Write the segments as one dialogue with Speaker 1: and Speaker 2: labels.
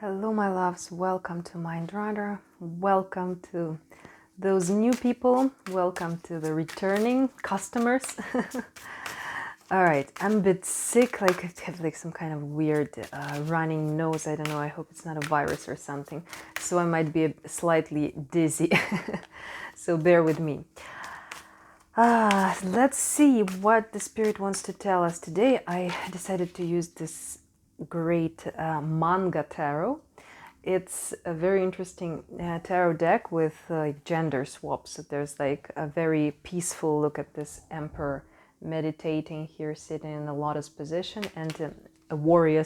Speaker 1: Hello, my loves. Welcome to Mind Runner. Welcome to those new people. Welcome to the returning customers. All right, I'm a bit sick. Like I have like some kind of weird running nose. I don't know. I hope it's not a virus or something. So I might be slightly dizzy. So bear with me. Let's see what the spirit wants to tell us today. I decided to use this great manga tarot. It's a very interesting tarot deck with gender swaps. So there's like a very peaceful look at this emperor meditating here, sitting in the lotus position, and a warrior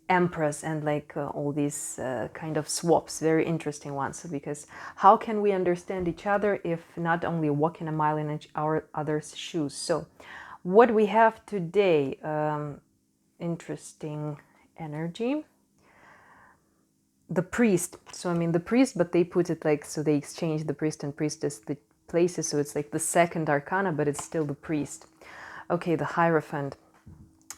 Speaker 1: empress, and like all these kind of swaps, very interesting ones. So because how can we understand each other if not only walking a mile in each our other's shoes? So what we have today, interesting energy. The priest. So I mean the priest, but they put it like, so they exchange the priest and priestess the places. So it's like the second arcana, but it's still the priest. Okay, the Hierophant.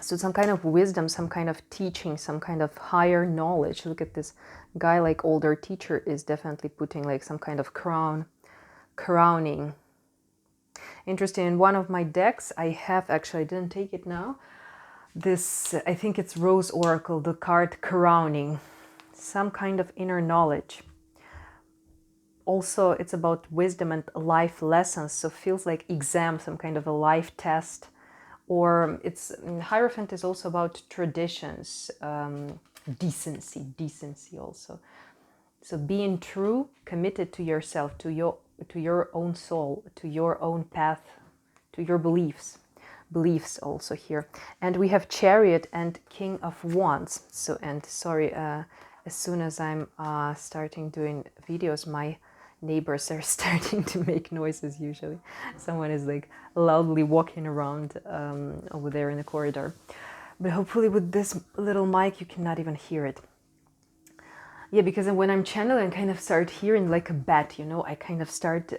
Speaker 1: So some kind of wisdom, some kind of teaching, some kind of higher knowledge. Look at this guy, like older teacher is definitely putting like some kind of crowning. Interesting. In one of my decks, I have, actually, I didn't take it now. This, I think it's Rose Oracle, the card crowning. Some kind of inner knowledge. Also, it's about wisdom and life lessons. So feels like exam, some kind of a life test. Or it's, Hierophant is also about traditions, decency also. So being true, committed to yourself, to your own soul, to your own path, to your beliefs also here. And we have Chariot and King of Wands. So, and sorry, as soon as I'm starting doing videos, my neighbors are starting to make noises usually. Someone is like loudly walking around over there in the corridor. But hopefully with this little mic you cannot even hear it. Yeah, because when I'm channeling, I kind of start hearing like a bat, you know, I kind of start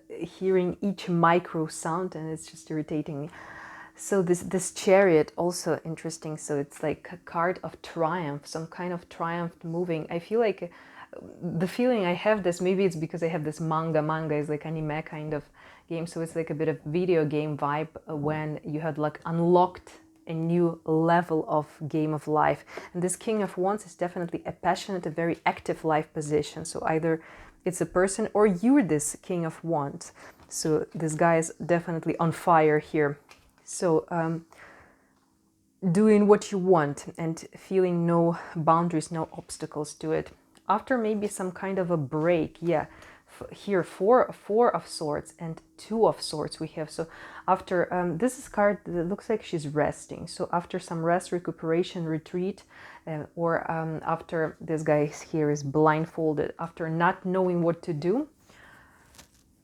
Speaker 1: hearing each micro sound, and it's just irritating me. So this Chariot, also interesting. So it's like a card of triumph, some kind of triumph moving. I feel like the feeling I have this, maybe it's because I have this manga is like anime kind of game, so it's like a bit of video game vibe when you had like unlocked a new level of game of life. And this King of Wands is definitely a passionate, a very active life position. So either it's a person or you're this King of Wands. So this guy is definitely on fire here. So doing what you want and feeling no boundaries, no obstacles to it. After maybe some kind of a break, yeah. Here, four of swords and 2 of swords we have. So after, this is card that looks like she's resting. So after some rest, recuperation, retreat, or after this guy here is blindfolded, after not knowing what to do.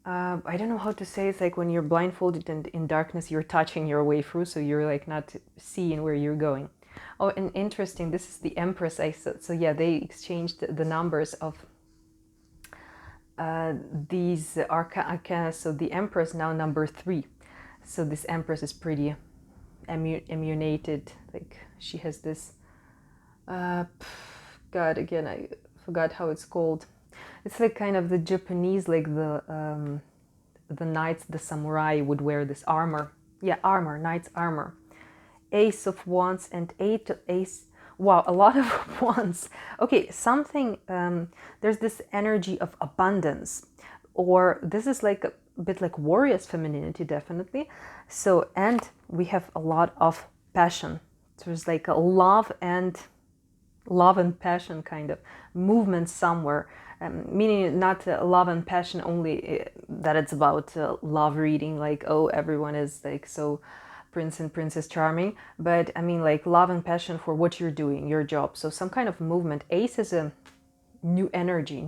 Speaker 1: I don't know how to say. It's like when you're blindfolded and in darkness, you're touching your way through, so you're like not seeing where you're going. Oh, and interesting, this is the Empress. So yeah, they exchanged the numbers of these arcana. So the Empress now number 3. So this Empress is pretty emulated. Like she has this, God, again, I forgot how it's called. It's like kind of the Japanese, like the knights, the samurai would wear this armor. Yeah, armor, knight's armor. Ace of Wands and Ace. Wow, a lot of wands. Okay, something, there's this energy of abundance, or this is like a bit like warrior's femininity, definitely. So, and we have a lot of passion. There's like a love and passion kind of movement somewhere, meaning not love and passion only that it's about love reading, like, oh, everyone is like so prince and princess charming, but I mean like love and passion for what you're doing, your job. So some kind of movement. Ace is a new energy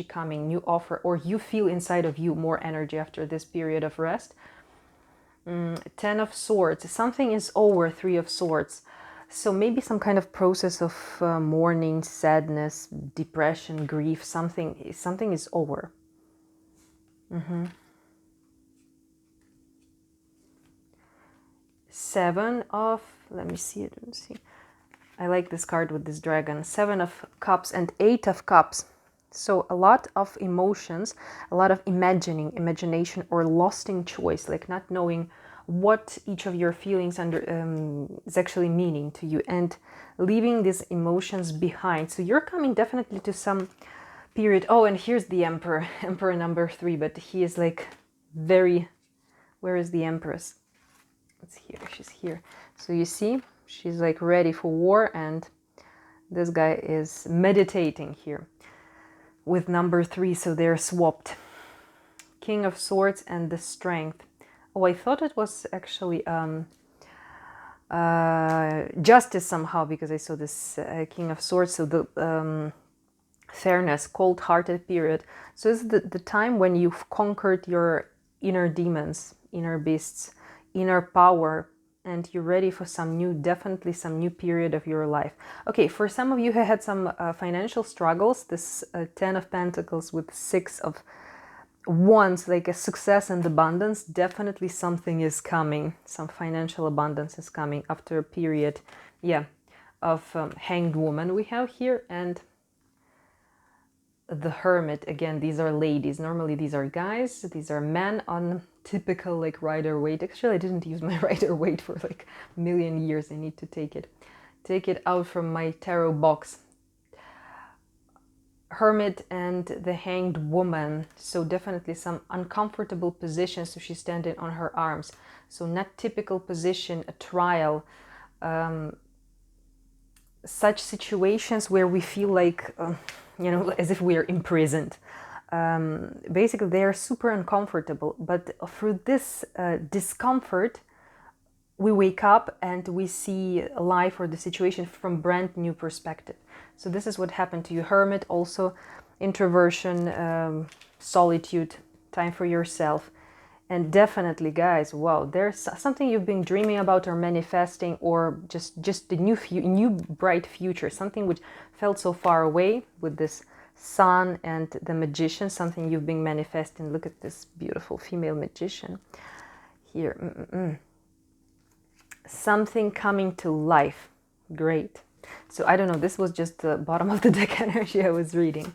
Speaker 1: coming, new offer, or you feel inside of you more energy after this period of rest. 10 of Swords, something is over. 3 of Swords. So maybe some kind of process of mourning, sadness, depression, grief, something is over. 7 of, let me see. I like this card with this dragon. 7 of Cups and 8 of Cups. So a lot of emotions, a lot of imagination, or lost in choice, like not knowing what each of your feelings is actually meaning to you, and leaving these emotions behind. So you're coming definitely to some period. Oh, and here's the Emperor, Emperor number 3, but he is like very... Where is the Empress? It's here, she's here. So you see, she's like ready for war, and this guy is meditating here with number 3, so they're swapped. King of Swords and the Strength. Oh, I thought it was actually justice somehow, because I saw this King of Swords, so the fairness, cold-hearted period. So this is the time when you've conquered your inner demons, inner beasts, inner power, and you're ready for some new, definitely some new period of your life. Okay, for some of you who had some financial struggles, this 10 of Pentacles with 6 of Wands, like a success and abundance, definitely something is coming. Some financial abundance is coming after a period, yeah, of Hanged Woman we have here, and the Hermit. Again, these are ladies. Normally these are guys, these are men on typical like Rider-Waite. Actually, I didn't use my Rider-Waite for like a million years. I need to take it out from my tarot box. Hermit and the Hanged Woman. So definitely some uncomfortable position. So she's standing on her arms. So not typical position, a trial. Such situations where we feel like, you know, as if we are imprisoned. Basically, they are super uncomfortable. But through this discomfort, we wake up and we see life or the situation from brand new perspective. So this is what happened to you. Hermit, also introversion, solitude, time for yourself. And definitely, guys, wow, there's something you've been dreaming about or manifesting, or just the new bright future, something which felt so far away with this Sun and the Magician, something you've been manifesting. Look at this beautiful female magician here. Something coming to life. Great. So I don't know, this was just the bottom of the deck energy I was reading.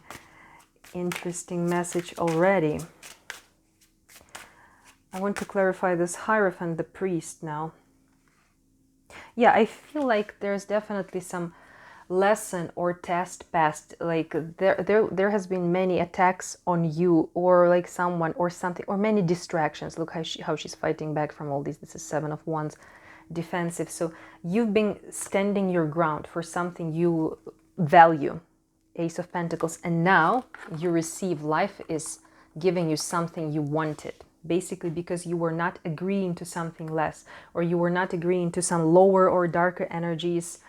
Speaker 1: Interesting message already. I want to clarify this Hierophant, the priest now. Yeah, I feel like there's definitely some lesson or test passed. Like there has been many attacks on you, or like someone or something, or many distractions. Look how she's fighting back from all these. This is 7 of Wands, defensive. So you've been standing your ground for something you value. Ace of Pentacles. And now you receive, life is giving you something you wanted. Basically because you were not agreeing to something less, or you were not agreeing to some lower or darker energies.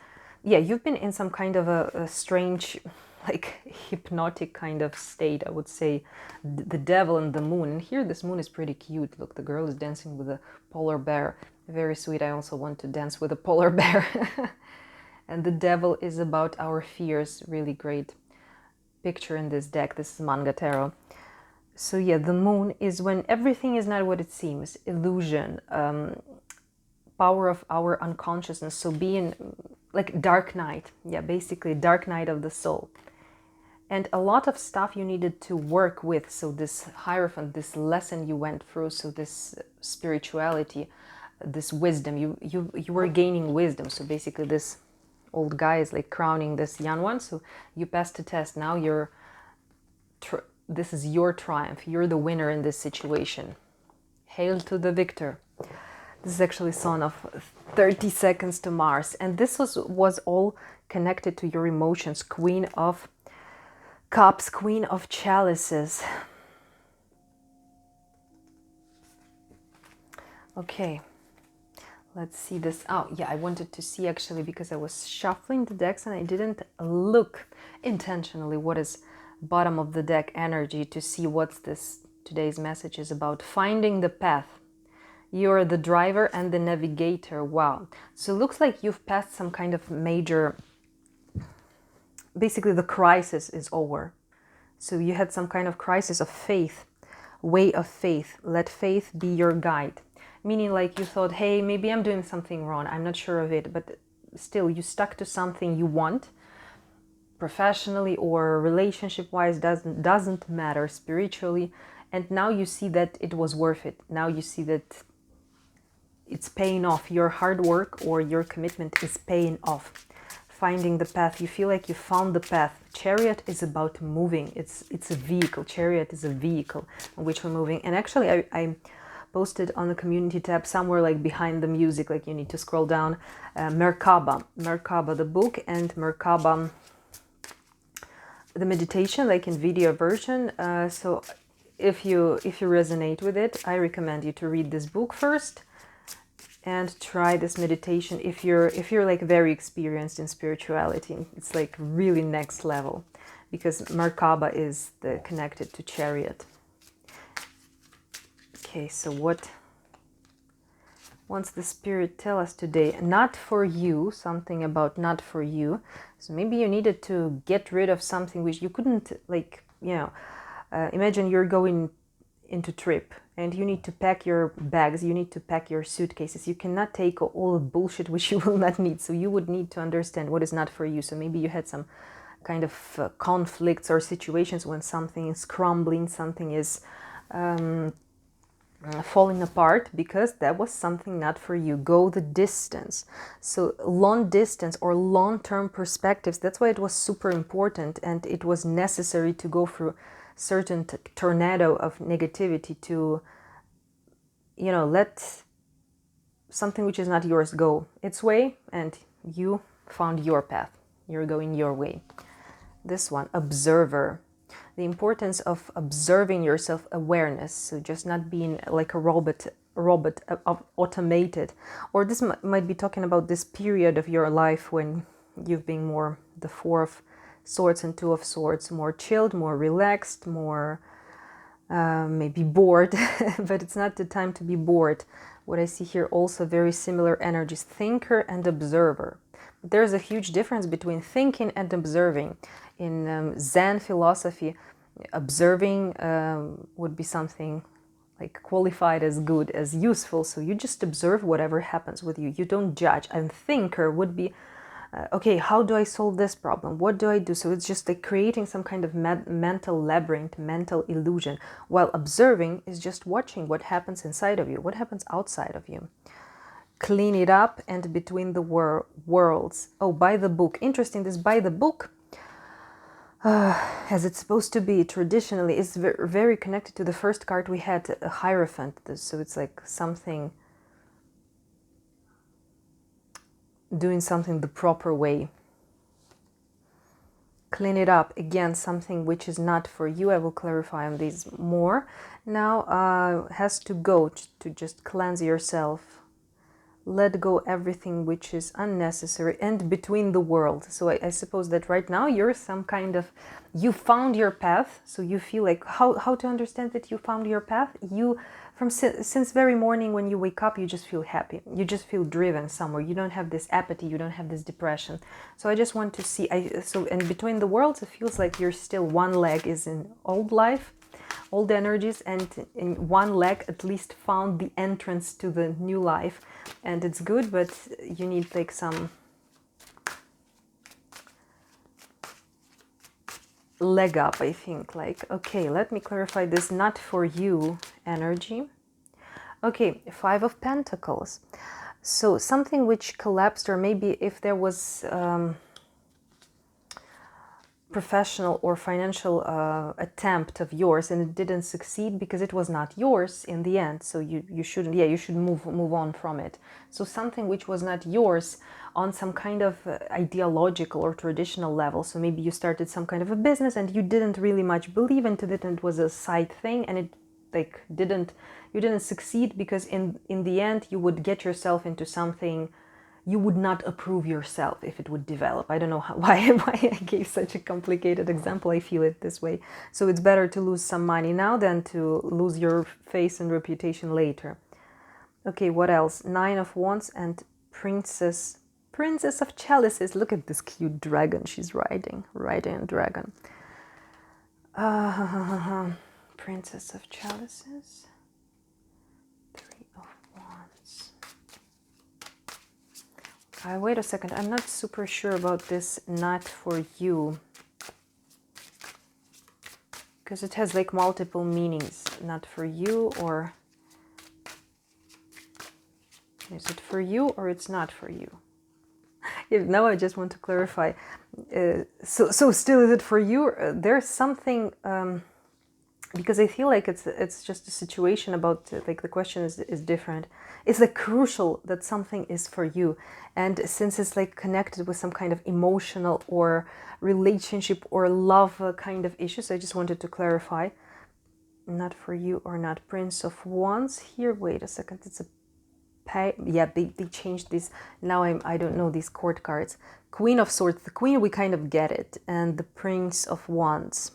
Speaker 1: Yeah, you've been in some kind of a strange, like hypnotic kind of state, I would say. The Devil and the Moon. And here this moon is pretty cute. Look, the girl is dancing with a polar bear. Very sweet. I also want to dance with a polar bear. And the Devil is about our fears. Really great picture in this deck. This is Manga Tarot. So yeah, the moon is when everything is not what it seems. Illusion, power of our unconsciousness. So being like dark night. Yeah, basically dark night of the soul. And a lot of stuff you needed to work with. So this Hierophant, this lesson you went through. So this spirituality, this wisdom, you were gaining wisdom. So basically this old guy is like crowning this young one. So you passed the test. Now you're... this is your triumph. You're the winner in this situation. Hail to the victor. This is actually Son of 30 Seconds to Mars. And this was all connected to your emotions. Queen of Cups, Queen of Chalices. Okay. Let's see this. Oh, yeah, I wanted to see actually, because I was shuffling the decks and I didn't look intentionally what is bottom of the deck energy to see what's this today's message is about. Finding the path. You're the driver and the navigator. Wow. So it looks like you've passed some kind of major, basically the crisis is over. So you had some kind of crisis of faith, way of faith. Let faith be your guide. Meaning like you thought, hey, maybe I'm doing something wrong. I'm not sure of it, but still you stuck to something you want, professionally or relationship wise, doesn't matter, spiritually, and now you see that it was worth it. Now you see that it's paying off. Your hard work or your commitment is paying off. Finding the path, you feel like you found the path. Chariot is about moving. It's a vehicle. Chariot is a vehicle on which we're moving. And actually I posted on the community tab somewhere like behind the music, like you need to scroll down, Merkaba the book, and Merkaba the meditation, like in video version. So if you resonate with it, I recommend you to read this book first and try this meditation if you're like very experienced in spirituality. It's like really next level, because Merkaba is connected to Chariot. Okay, so what wants the spirit tell us today? Not for you, something about not for you. So maybe you needed to get rid of something which you couldn't, like, imagine you're going into trip and you need to pack your bags, you need to pack your suitcases. You cannot take all the bullshit which you will not need. So you would need to understand what is not for you. So maybe you had some kind of conflicts or situations when something is crumbling, something is falling apart, because that was something not for you. Go the distance. So long distance or long-term perspectives, that's why it was super important, and it was necessary to go through certain tornado of negativity to, let something which is not yours go its way, and you found your path. You're going your way. This one, observer. The importance of observing yourself, awareness. So just not being like a robot automated. Or this might be talking about this period of your life when you've been more the Four of Swords and Two of Swords, more chilled, more relaxed, more maybe bored. But it's not the time to be bored. What I see here also very similar energies, thinker and observer. But there's a huge difference between thinking and observing. In Zen philosophy, observing would be something like qualified as good, as useful. So you just observe whatever happens with you. You don't judge. And thinker would be, okay, how do I solve this problem? What do I do? So it's just like creating some kind of mental labyrinth, mental illusion. While observing is just watching what happens inside of you, what happens outside of you. Clean it up and between the worlds. Oh, by the book. Interesting, this by the book. As it's supposed to be traditionally, it's very connected to the first card we had, a Hierophant. So it's like something, doing something the proper way. Clean it up, again, something which is not for you. I will clarify on these more. Now has to go to just cleanse yourself. Let go everything which is unnecessary, and between the world. So I suppose that right now you're some kind of, you found your path. So you feel like, how to understand that you found your path? You, since very morning when you wake up, you just feel happy. You just feel driven somewhere. You don't have this apathy. You don't have this depression. So I just want to see, and between the worlds, it feels like you're still, one leg is in old life, old energies, and in one leg at least found the entrance to the new life. And it's good, but you need like some leg up, I think. Like, okay, let me clarify this not for you energy. Okay, Five of Pentacles. So something which collapsed, or maybe if there was professional or financial attempt of yours and it didn't succeed because it was not yours in the end. So you shouldn't, you should move on from it. So something which was not yours on some kind of ideological or traditional level. So maybe you started some kind of a business and you didn't really much believe into it, and it was a side thing, and it like you didn't succeed because in the end you would get yourself into something you would not approve yourself if it would develop. I don't know why I gave such a complicated example. I feel it this way. So it's better to lose some money now than to lose your face and reputation later. Okay, what else? Nine of Wands and Princess of Chalices. Look at this cute dragon she's riding a dragon. Princess of Chalices. Three of Wands. Wait a second, I'm not super sure about this not for you. Because it has like multiple meanings. Not for you, or is it for you or it's not for you? Now I just want to clarify. So still, is it for you? There's something, because I feel like it's just a situation about, like, the question is different. It's like crucial that something is for you. And since it's like connected with some kind of emotional or relationship or love kind of issues, I just wanted to clarify. Not for you or not. Prince of Wands here. Wait a second. It's a yeah, they changed this. Now I don't know these court cards. Queen of Swords. The Queen, we kind of get it. And the Prince of Wands.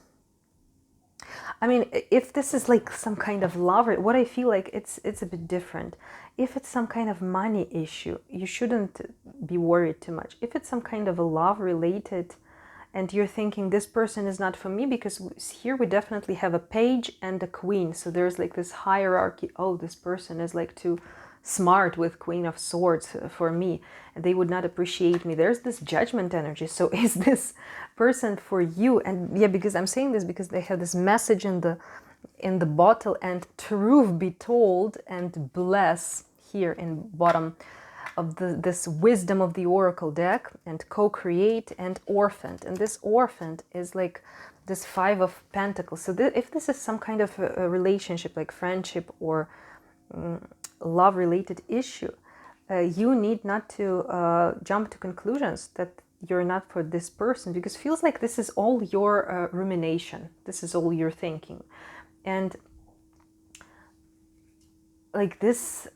Speaker 1: I mean, if this is like some kind of love, what I feel like it's a bit different. If it's some kind of money issue, you shouldn't be worried too much. If it's some kind of a love related, and you're thinking this person is not for me, because here we definitely have a page and a queen. So there's like this hierarchy. Oh, this person is like too smart with Queen of Swords for me, and they would not appreciate me. There's this judgment energy. So is this person for you? And yeah, because I'm saying this because they have this message in the bottle, and truth be told and bless here in bottom of this wisdom of the oracle deck, and co-create and orphaned. And this orphaned is like this Five of Pentacles. So if this is some kind of a relationship, like friendship or love related issue, you need not to jump to conclusions that you're not for this person, because it feels like this is all your rumination. This is all you're thinking. And like this,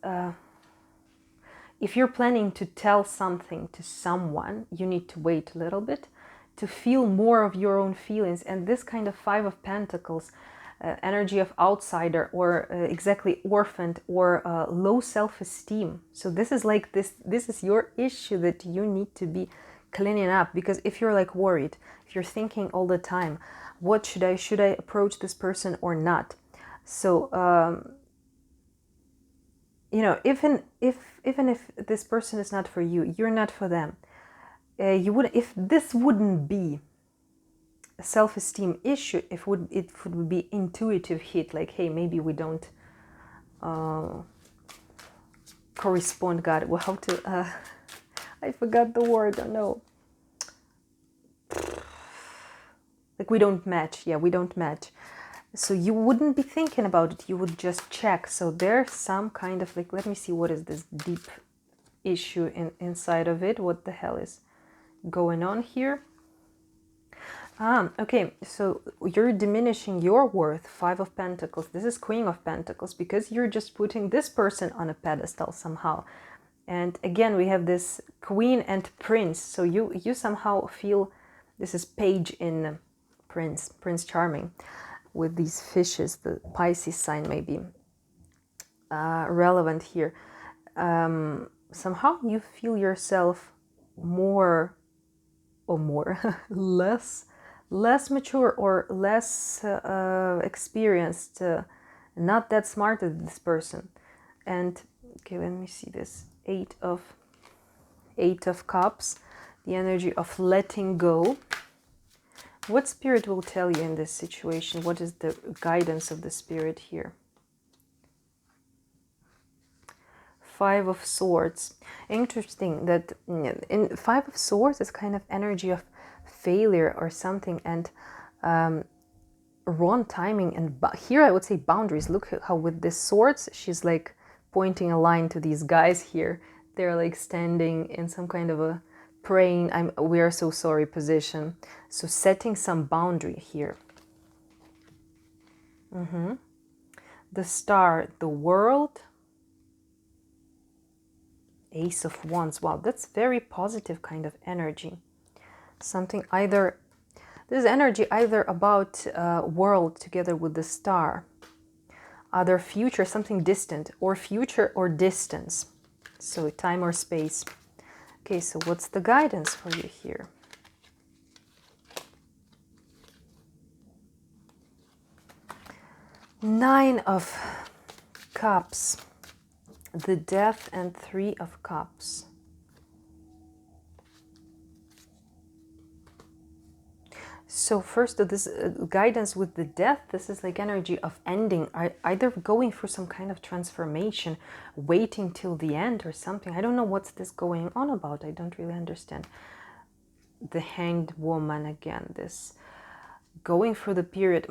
Speaker 1: if you're planning to tell something to someone, you need to wait a little bit to feel more of your own feelings. And this kind of Five of Pentacles, energy of outsider, or exactly orphaned, or low self-esteem. So this is like this is your issue that you need to be cleaning up. Because if you're like worried, if you're thinking all the time, what should I approach this person or not? So you know, even if this person is not for you, you're not for them. You would, if this wouldn't be a self-esteem issue, it would be intuitive hit, like, hey, maybe we don't correspond. God, well, how to? I forgot the word. Oh no. Like, we don't match. Yeah, we don't match. So you wouldn't be thinking about it. You would just check. So there's some kind of like, let me see, what is this deep issue inside of it? What the hell is going on here? Okay, so you're diminishing your worth. Five of Pentacles. This is Queen of Pentacles, because you're just putting this person on a pedestal somehow. And again, we have this Queen and Prince. So you somehow feel, this is Page in Prince Charming, with these fishes, the Pisces sign maybe relevant here. Somehow you feel yourself more less mature or less experienced, not that smart as this person. And okay, let me see this Eight of Cups, the energy of letting go. What Spirit will tell you in this situation? What is the guidance of the Spirit here? Five of Swords. Interesting that in Five of Swords is kind of energy of failure or something, and wrong timing. And here I would say boundaries. Look how with this swords, she's like pointing a line to these guys here. They're like standing in some kind of a praying, we are so sorry position. So setting some boundary here. The Star, the World, Ace of Wands. Wow, that's very positive kind of energy. Something either, this energy either about world together with the star, other future, something distant, or future or distance. So time or space. Okay, so what's the guidance for you here? Nine of Cups, the Death, and Three of Cups. So first, this guidance with the death, this is like energy of ending, either going through some kind of transformation, waiting till the end or something. I don't know what's this going on about. I don't really understand. The Hanged Woman again, this going through the period.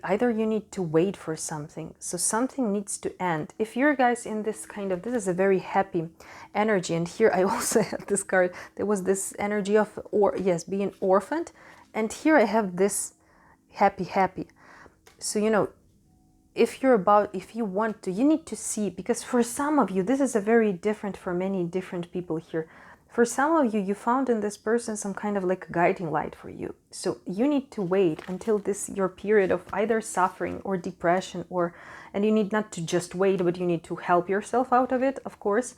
Speaker 1: Either you need to wait for something, so something needs to end. If you're guys in this kind of, this is a very happy energy, and here I also had this card. There was this energy of, or yes, being orphaned, and here I have this happy. So you know, if you want to, you need to see, because for some of you this is a very different, for many different people here. For some of you, you found in this person some kind of like a guiding light for you. So you need to wait until this, your period of either suffering or depression, and you need not to just wait, but you need to help yourself out of it, of course.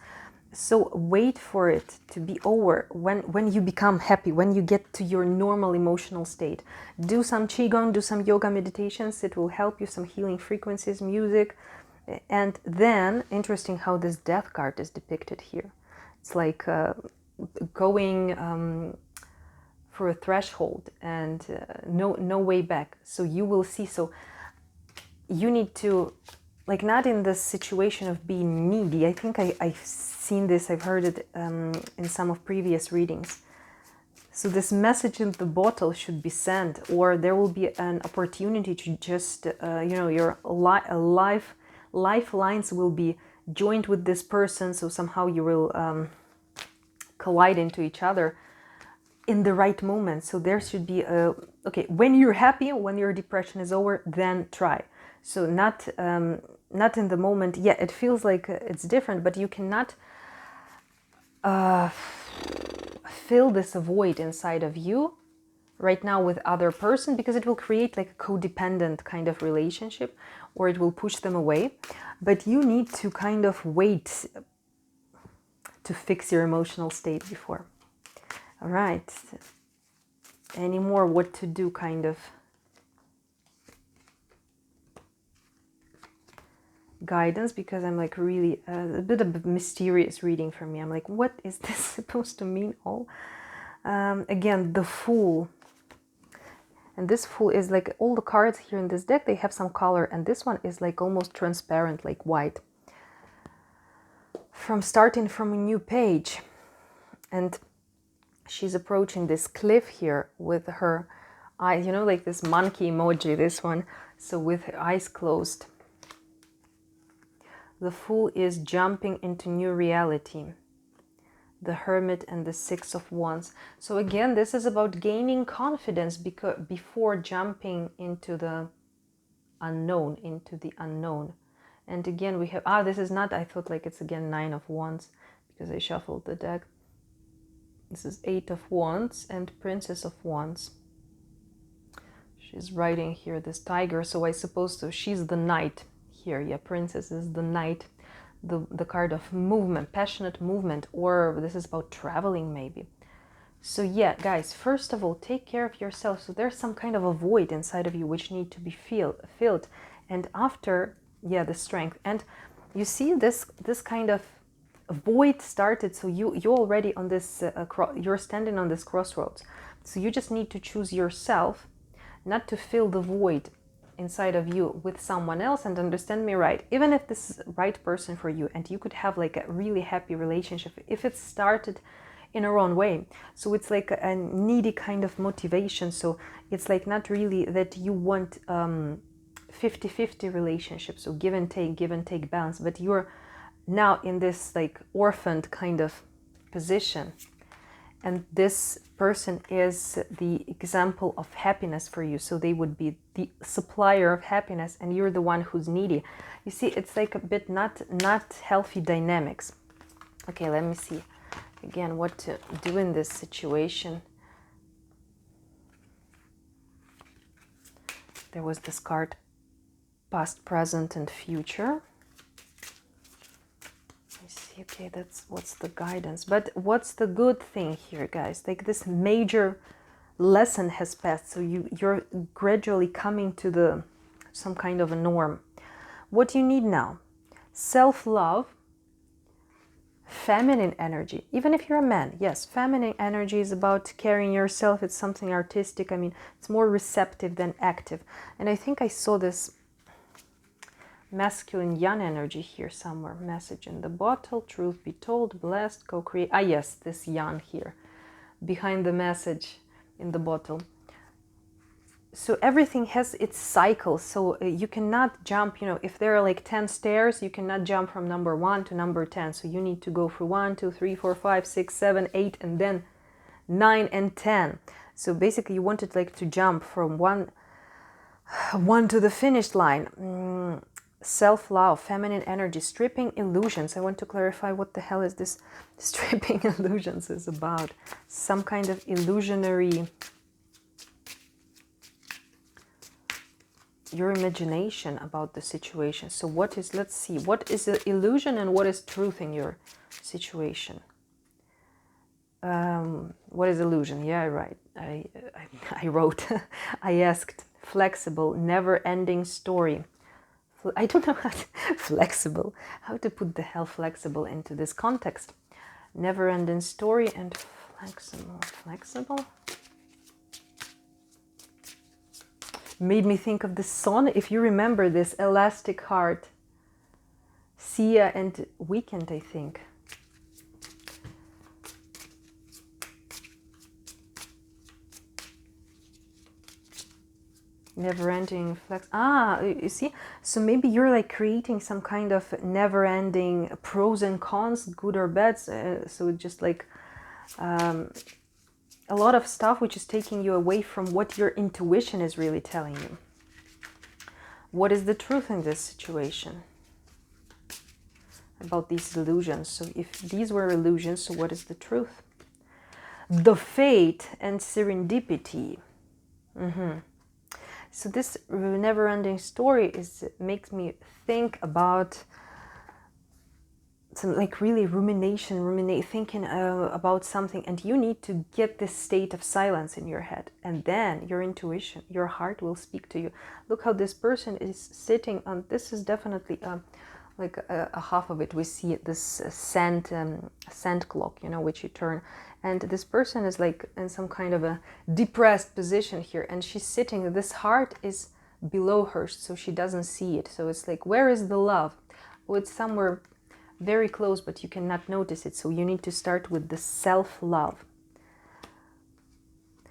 Speaker 1: So wait for it to be over. When you become happy, when you get to your normal emotional state, do some qigong, do some yoga meditations. It will help you, some healing frequencies, music. And then, interesting how this death card is depicted here. It's like going for a threshold and no way back. So you will see. So you need to, like, not in the situation of being needy. I think I've seen this, I've heard it in some of previous readings. So this message in the bottle should be sent, or there will be an opportunity to just, you know, your lifelines will be joined with this person. So somehow you will collide into each other in the right moment. So there should be a, okay, when you're happy, when your depression is over, then try. So not in the moment. Yeah, it feels like it's different, but you cannot fill this void inside of you right now with other person, because it will create like a codependent kind of relationship, or it will push them away. But you need to kind of wait to fix your emotional state before. All right. Any more what to do kind of guidance, because I'm like really a bit of a mysterious reading for me. I'm like, what is this supposed to mean all? Again, the Fool. And this Fool is like, all the cards here in this deck, they have some color, and this one is like almost transparent, like white. Starting from a new page. And she's approaching this cliff here with her eyes, you know, like this monkey emoji, this one. So with her eyes closed. The Fool is jumping into new reality. The Hermit and the Six of Wands. So again, this is about gaining confidence before jumping into the unknown, And again, we have, this is not, I thought like it's again Nine of Wands, because I shuffled the deck. This is Eight of Wands and Princess of Wands. She's riding here this tiger, so I suppose so she's the knight here. Yeah, Princess is the knight, the card of movement, passionate movement, or this is about traveling maybe. So yeah, guys, first of all, take care of yourself. So there's some kind of a void inside of you which need to be filled. And after, yeah, the strength. And you see this kind of void started. So you're already on this, you're standing on this crossroads. So you just need to choose yourself, not to fill the void inside of you with someone else. And understand me right, even if this is the right person for you, and you could have like a really happy relationship, if it started in a wrong way. So it's like a needy kind of motivation. So it's like not really that you want 50-50 relationship, so give and take balance, but you're now in this like orphaned kind of position, and this person is the example of happiness for you. So they would be the supplier of happiness, and you're the one who's needy. You see, it's like a bit not healthy dynamics. Okay, let me see again what to do in this situation. There was this card, past, present, and future. Okay, what's the guidance. But what's the good thing here, guys? Like this major lesson has passed, so you're gradually coming to some kind of a norm. What you need now: self-love, feminine energy, even if you're a man, yes, feminine energy is about carrying yourself. It's something artistic. I mean, it's more receptive than active. And I think I saw this masculine yang energy here somewhere. Message in the bottle, truth be told, blessed, co-create. Ah, yes, this yang here behind the message in the bottle. So everything has its cycle. So you cannot jump, you know, if there are like 10 stairs, you cannot jump from number 1 to number 10. So you need to go through 1, 2, 3, 4, 5, 6, 7, 8, and then 9 and 10. So basically you wanted like to jump from one to the finish line. Self-love, feminine energy, stripping illusions. I want to clarify what the hell is this stripping illusions is about. Some kind of illusionary, your imagination about the situation. So what is, let's see, what is the illusion and what is truth in your situation? What is illusion? Yeah, right. I wrote, I asked, flexible, never-ending story. I don't know how to, flexible, how to put the hell flexible into this context. Never-ending story and flexible. Made me think of the sun. If you remember this, Elastic Heart, Sia and Weekend, I think. Never-ending flex. Ah, you see, so maybe you're like creating some kind of never-ending pros and cons, good or bad. So just like a lot of stuff which is taking you away from what your intuition is really telling you. What is the truth in this situation about these illusions? So if these were illusions, so what is the truth? The fate and serendipity. So this never-ending story makes me think about some like really thinking about something, and you need to get this state of silence in your head, and then your intuition, your heart will speak to you. Look how this person is sitting on, this is definitely like a half of it. We see this sand clock, you know, which you turn, and this person is like in some kind of a depressed position here, and she's sitting, this heart is below her, so she doesn't see it. So it's like, where is the love? Oh, it's somewhere very close, but you cannot notice it. So you need to start with the self-love.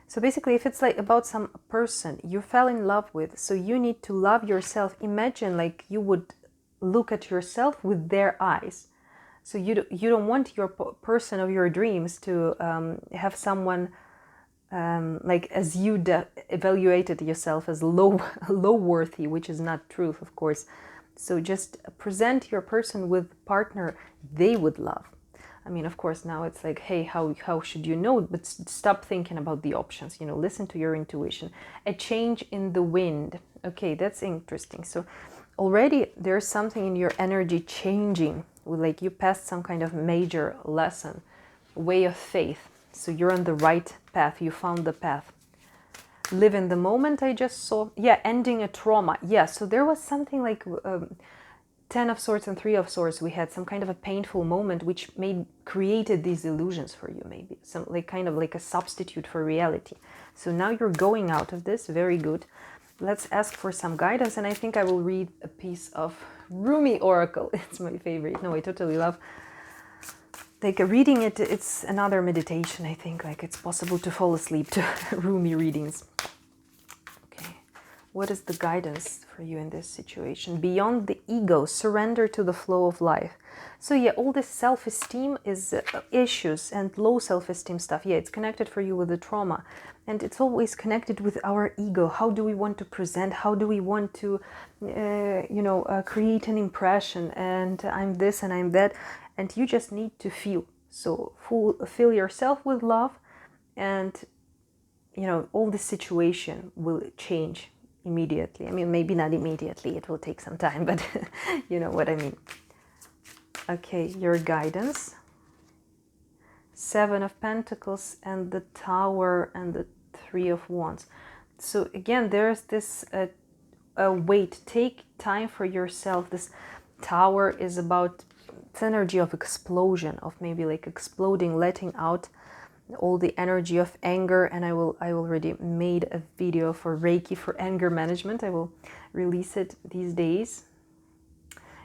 Speaker 1: So basically, if it's like about some person you fell in love with, so you need to love yourself. Imagine like you would look at yourself with their eyes. So you don't want your person of your dreams to have someone like as you evaluated yourself as low worthy, which is not truth, of course. So just present your person with partner they would love. I mean, of course, now it's like, hey, how should you know? But stop thinking about the options, you know, listen to your intuition. A change in the wind. Okay, that's interesting. So already there's something in your energy changing. Like you passed some kind of major lesson, way of faith. So you're on the right path. You found the path. Live in the moment, I just saw. Yeah, ending a trauma. Yeah, so there was something like 10 of Swords and 3 of Swords. We had some kind of a painful moment which created these illusions for you, maybe. Some like kind of like a substitute for reality. So now you're going out of this. Very good. Let's ask for some guidance, and I think I will read a piece of Rumi Oracle. It's my favorite. No, I totally love. Like reading it, it's another meditation, I think. Like it's possible to fall asleep to Rumi readings. Okay, what is the guidance for you in this situation? Beyond the ego, surrender to the flow of life. So yeah, all this self-esteem is issues and low self-esteem stuff. Yeah, it's connected for you with the trauma. And it's always connected with our ego. How do we want to present? How do we want to, create an impression? And I'm this and I'm that. And you just need to feel. So fill yourself with love, and all the situation will change immediately. I mean, maybe not immediately, it will take some time, but you know what I mean. Okay, your guidance. 7 of Pentacles and the Tower and the 3 of Wands. So again, there's this wait, take time for yourself. This Tower is about it's energy of explosion, of maybe like exploding, letting out all the energy of anger. And I already made a video for Reiki for anger management. I will release it these days.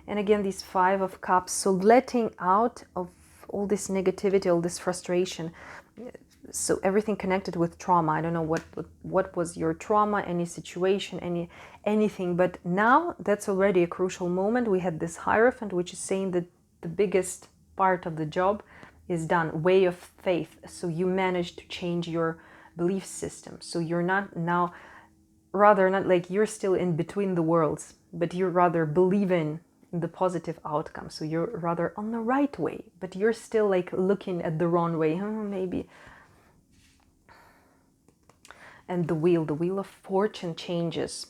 Speaker 1: And again, these 5 of Cups, so letting out of all this negativity, all this frustration. So everything connected with trauma. I don't know what was your trauma, any situation, anything. But now that's already a crucial moment. We had this Hierophant, which is saying that the biggest part of the job is done. Way of faith. So you managed to change your belief system. So you're not now, rather not like you're still in between the worlds, but you're rather believing in the positive outcome. So you're rather on the right way, but you're still like looking at the wrong way. Maybe. And the wheel of fortune changes.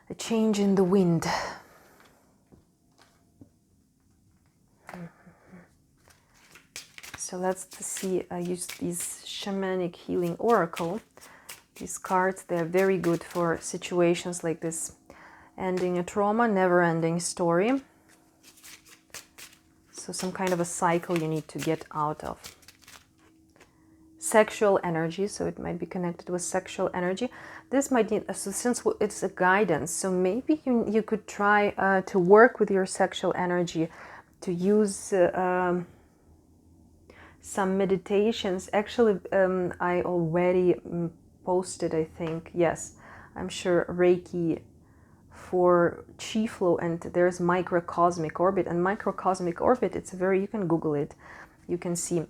Speaker 1: A change in the wind. So let's see, I used these shamanic healing oracle. These cards, they're very good for situations like this. Ending a trauma, never-ending story. So some kind of a cycle you need to get out of. Sexual energy, so it might be connected with sexual energy. This might need, so since it's a guidance, so maybe you could try to work with your sexual energy, to use some meditations. Actually, I already posted, I think, yes, I'm sure, Reiki for chi flow, and there's microcosmic orbit. And microcosmic orbit, it's a very, you can Google it, you can see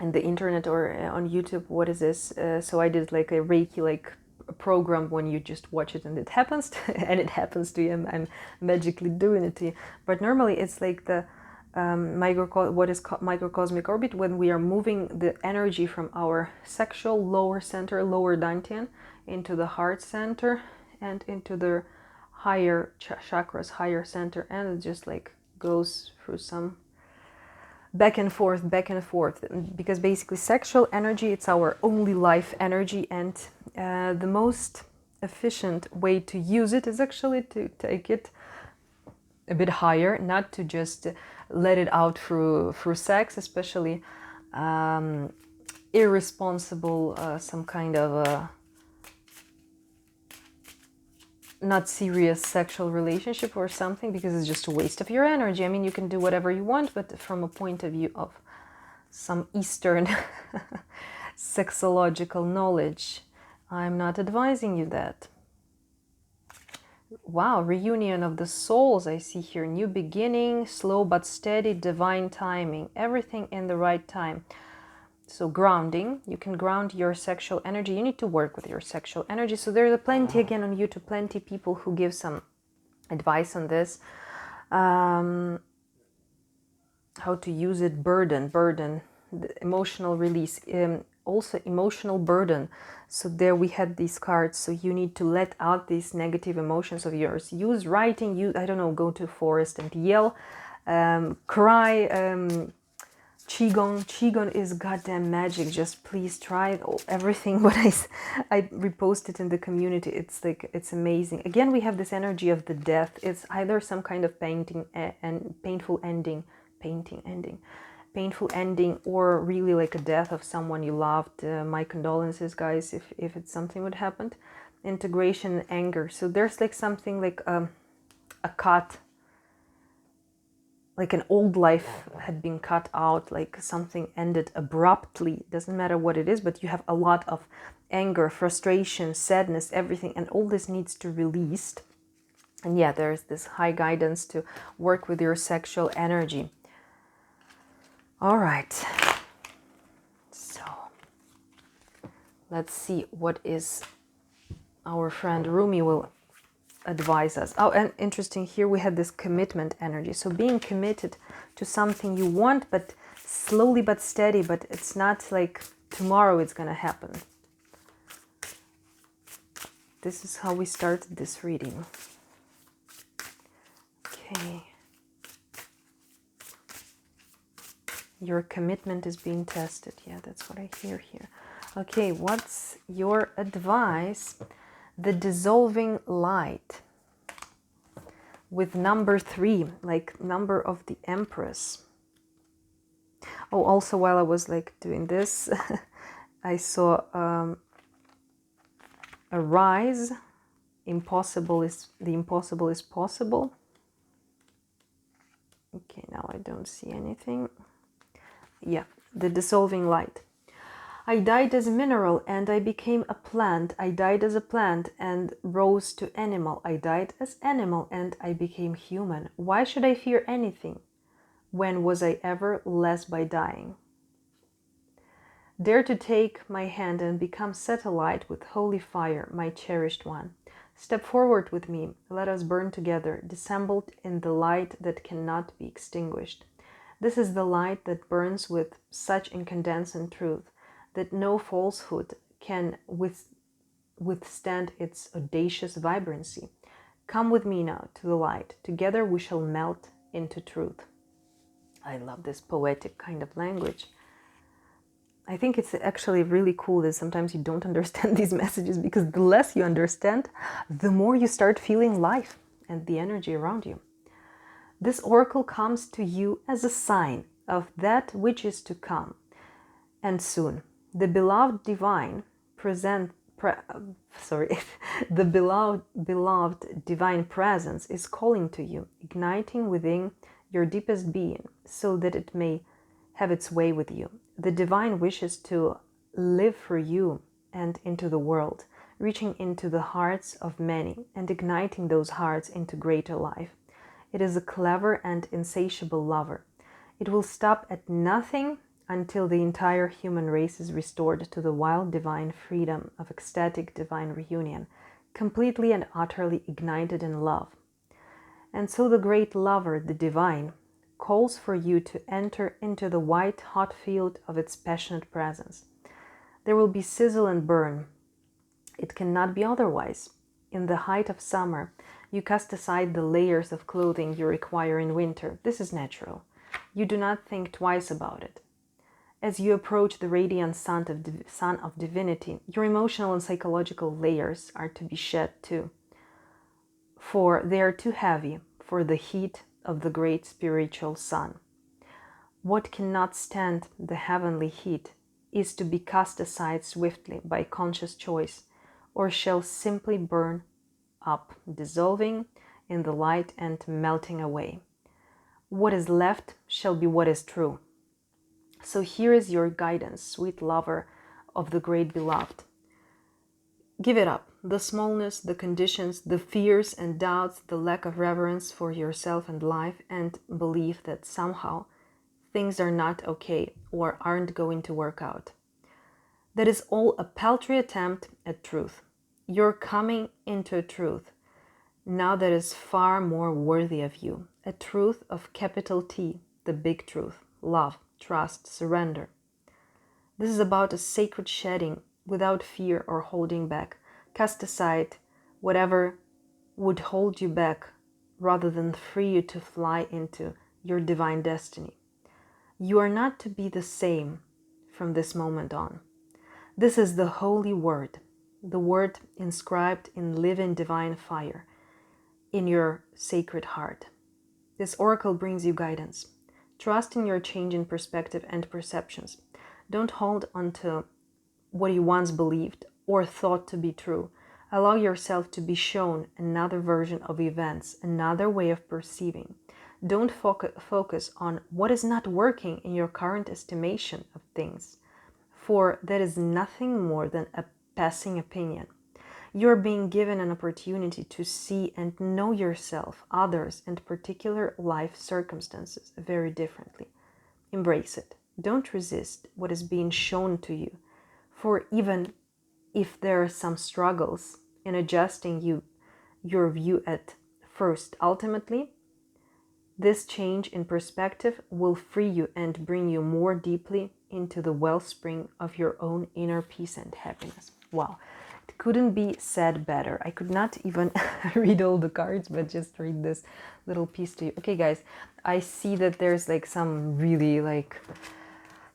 Speaker 1: in the internet or on YouTube what is this. So I did like a Reiki like a program when you just watch it and it happens to, and it happens to you. I'm magically doing it to you. But normally it's like the what is microcosmic orbit, when we are moving the energy from our sexual lower center, lower dantian, into the heart center and into the higher chakras, higher center, and it just like goes through some back and forth, because basically sexual energy, it's our only life energy, and the most efficient way to use it is actually to take it a bit higher, not to just let it out through sex, especially irresponsible, some kind of not serious sexual relationship or something, because it's just a waste of your energy. I mean, you can do whatever you want, but from a point of view of some Eastern sexological knowledge, I'm not advising you that. Wow, reunion of the souls, I see here. New beginning, slow but steady, divine timing, everything in the right time. So grounding, you can ground your sexual energy. You need to work with your sexual energy. So there's plenty, again, on YouTube, plenty people who give some advice on this. How to use it, burden, the emotional release, also emotional burden. So there we had these cards. So you need to let out these negative emotions of yours. Use writing, I don't know, go to a forest and yell, cry, Qigong is goddamn magic. Just please try everything what I reposted in the community. It's like, it's amazing. Again, we have this energy of the death. It's either some kind of painful ending, or really like a death of someone you loved. My condolences, guys, if it's something would happen. Integration, anger. So there's like something like a cut, like an old life had been cut out, like something ended abruptly. Doesn't matter what it is, but you have a lot of anger, frustration, sadness, everything, and all this needs to release. And yeah, there's this high guidance to work with your sexual energy. All right, so let's see what is our friend Rumi will advise us. Oh, and interesting, here we had this commitment energy. So being committed to something you want, but slowly but steady, but it's not like tomorrow it's gonna happen. This is how we started this reading. Okay. Your commitment is being tested. Yeah, that's what I hear here. Okay, what's your advice? The dissolving light. with number 3, like number of the Empress. Oh, also while I was like doing this, I saw a rise. The impossible is possible. Okay, now I don't see anything. Yeah, the dissolving light. I died as a mineral and I became a plant. I died as a plant and rose to animal. I died as animal and I became human. Why should I fear anything? When was I ever less by dying? Dare to take my hand and become satellite with holy fire, my cherished one. Step forward with me, let us burn together, dissembled in the light that cannot be extinguished. This is the light that burns with such incandescent truth that no falsehood can withstand its audacious vibrancy. Come with me now to the light. Together we shall melt into truth. I love this poetic kind of language. I think it's actually really cool that sometimes you don't understand these messages, because the less you understand, the more you start feeling life and the energy around you. This oracle comes to you as a sign of that which is to come, and soon. The beloved divine the beloved divine presence is calling to you, igniting within your deepest being, so that it may have its way with you. The divine wishes to live for you and into the world, reaching into the hearts of many and igniting those hearts into greater life. It is a clever and insatiable lover. It will stop at nothing until the entire human race is restored to the wild divine freedom of ecstatic divine reunion, completely and utterly ignited in love. And so the great lover, the divine, calls for you to enter into the white hot field of its passionate presence. There will be sizzle and burn. It cannot be otherwise. In the height of summer, you cast aside the layers of clothing you require in winter. This is natural. You do not think twice about it. As you approach the radiant sun of divinity, your emotional and psychological layers are to be shed too, for they are too heavy for the heat of the great spiritual sun. What cannot stand the heavenly heat is to be cast aside swiftly by conscious choice, or shall simply burn up, dissolving in the light and melting away. What is left shall be what is true. So here is your guidance, sweet lover of the great beloved. Give it up, the smallness, the conditions, the fears and doubts, the lack of reverence for yourself and life, and believe that somehow things are not okay or aren't going to work out. That is all a paltry attempt at truth. You're coming into a truth now that is far more worthy of you, a truth of capital T, the big truth, love, trust, surrender. This is about a sacred shedding without fear or holding back. Cast aside whatever would hold you back rather than free you to fly into your divine destiny. You are not to be the same from this moment on. This is the holy word, the word inscribed in living divine fire in your sacred heart. This oracle brings you guidance. Trust in your change in perspective and perceptions. Don't hold on to what you once believed or thought to be true. Allow yourself to be shown another version of events, another way of perceiving. Don't focus on what is not working in your current estimation of things, for that is nothing more than a passing opinion. You are being given an opportunity to see and know yourself, others, and particular life circumstances very differently. Embrace it. Don't resist what is being shown to you, for even if there are some struggles in adjusting your view at first, ultimately, this change in perspective will free you and bring you more deeply into the wellspring of your own inner peace and happiness. Wow, it couldn't be said better. I could not even read all the cards, but just read this little piece to you. Okay, guys, I see that there's like some really like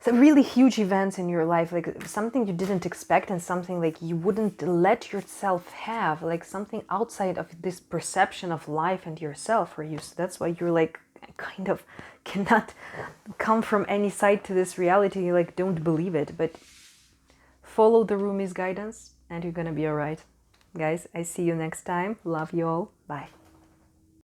Speaker 1: some really huge events in your life, like something you didn't expect and something like you wouldn't let yourself have, like something outside of this perception of life and yourself for you. So that's why you're like kind of cannot come from any side to this reality. You like don't believe it, but follow the Rumi's guidance and you're gonna be all right. Guys, I see you next time. Love you all. Bye.